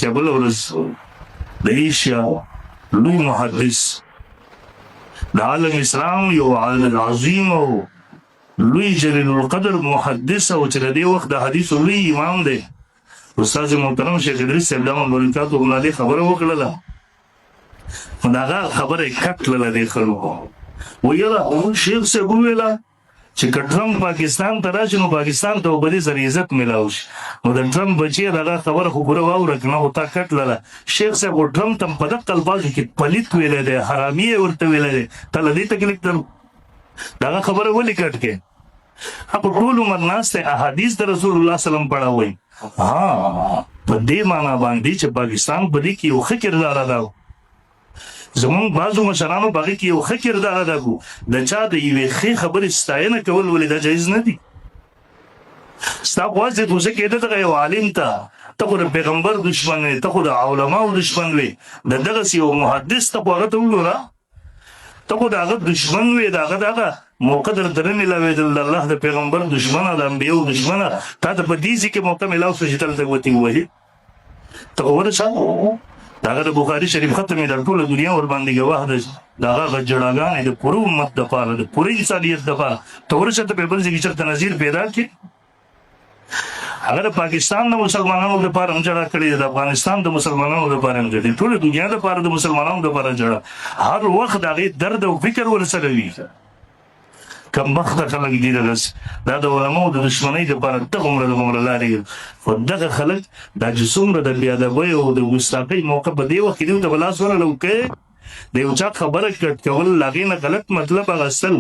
چې بل ورځ د ایشیا لوی محدث د عالم اسلام یو عظیم او لوی جلیل القدر محدث او چې د دې وخت د حدیث لوی امام دی استاد محترم شیخ ادریس صاحب دامن برکاته الله خبره وکړه نو هغه خبره کټ کړله دې خلکو ویله شیخ صاحب وویله چې که ټرمپ پاکستان ته راشي نو پاکستان ته به دې سره عزت میلاو شي نو د ټرمپ بچی دغه خبره خو پوره واوره که نه خو تا کټ لله شیخ صاحب خو ټرمپ ته په دغه الفاظو کې پلیت ویلی دی حرامي یې ورته ویلی دی ته له دې تکلیف درو دغه خبره ولې کټ کې په ټول عمر ناست دی احادیث د رسول الله سلم پړاوئ په دې معنا باندې چې پاکستان په دې کې یو ښه کردار ادا زمونږ بعضو مشرانو په هغې کې یو ښه کردار ادا کړو د چا د یوې ښې خبرې ستاینه کول ولې دا جایز نه دي ستا خواست دی خو څه کېده دغه یو عالم ته ته خو د پیغمبر دشمن وې ته خو د علماو دشمن وې د دغسې یو محدث ته خو هغه ته وګوره ته خو د هغه دشمن وې د هغه دغه موقع درته نه میلاوېدل د الله د پیغمبر دشمنه د انبیاو دشمنه تا ته په دې ځای کې موقع میلاو شوه چې دلته ګوتې ووهې ته خو ورسه د هغه د بخاري شریف ختم یې د ټوله دنیا ورباندې ګواه ده د هغه ژړاګانې د پوره امت دپاره د پوره انسانیت دپاره ته ورسه ته په بل ځای کې چېرته نظیر پیدا کړي هغه د پاکستان د مسلمانانو دپاره هم جړه کړې ده د افغانستان د مسلمانانو دپاره هم جړه ټوله دنیا دپاره د مسلمانانو دپاره جړه هر وخت د هغې درد او فکر ورسره وي کمبخته خلک دي دغسې دا د علماو د دشمنۍ دپاره دغومره دغومره لارې خو دغه خلک دا چې څومره د بېادبۍ او د ګستاخۍ موقع په دې وخت کې دوی ته به لاس ورلو کوې د یو چا خبره کټ کول د هغې نه غلط مطلب اخیستل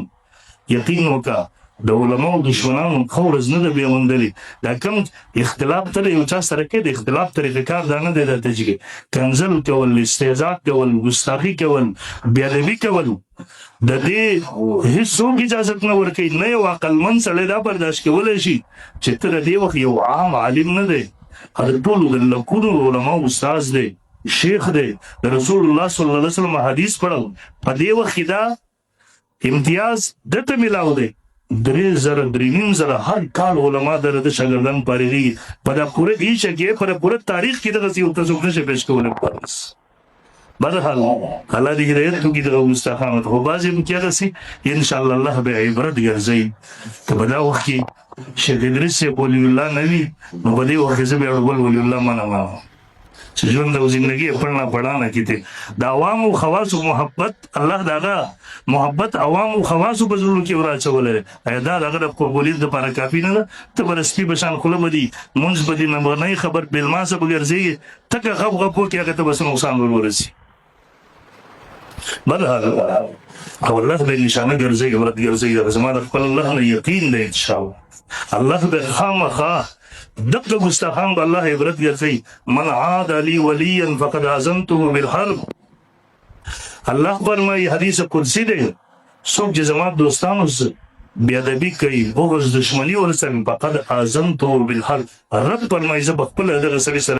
یقین وکړه د علماو دشمنانو ښه ورځ نه ده بیا موندلې دا کوم اختلاف ته د یو چا سره کې د اختلاف طریقه کار دا نه دی درته چې کنځل کول استهزا کول ګستاخي کول بېادبي کول د دې هېڅوک اجازت نه ورکوي نه یو عقلمند سړی دا برداشت کولی شي چې ته د دې وخت یو عام عالم نه دی د ټولو د لکونو علماو استاذ دی شیخ دی د رسول الله صلی الله علیه وسلم حدیث پړل په دې وخت کې دا امتیاز دته میلاو دی 3,000 هر کال علما د شاګردان فارغېږي په دا پوره ایشه کې په پوره تاریخ کې دغسې یو ته څوک نشي پیش کولی بهرحال الله دې هدایت وکړي دغه ګستاخانو ته خو بعضې هم کې هغسې انشاءالله الله به عبرت ګرځوي که په دا وخت کې شیخ ادریس صاحب ولی الله نه وي نو په دې وخت کې زه بیا بل ولی الله منم چې ژوند او زندګي پړنا پړانه کې دی د عوامو خواصو محبت الله د هغه محبت عوامو خواصو په زړونو کې وراچولی دی ایا دا د هغه د قبولیت دپاره کافي نه ده ته به د سپي په شان خوله به دي مونځ به دي نه خبر بېلماسه به ګرځېږي تکه غپ غپ وکړي هغه ته به څه نقصان ور ورسي بهرحال او الله به نشانه ګرځوي عبرت ګرځوي زما د خپل الله نه یقین دی انشاءالله الله به خامخا دغه ګستاخان به الله عبرت ګرځوي من عاد لي وليا فقد اذنته بالحرب الله فرمایي حدیث قدسي دی څوک چې زما دوستانو بېادبي کوي بغض دشمني ورسره فقد اذنته بالحرب رب فرمایي زه به خپله دغه سړي سره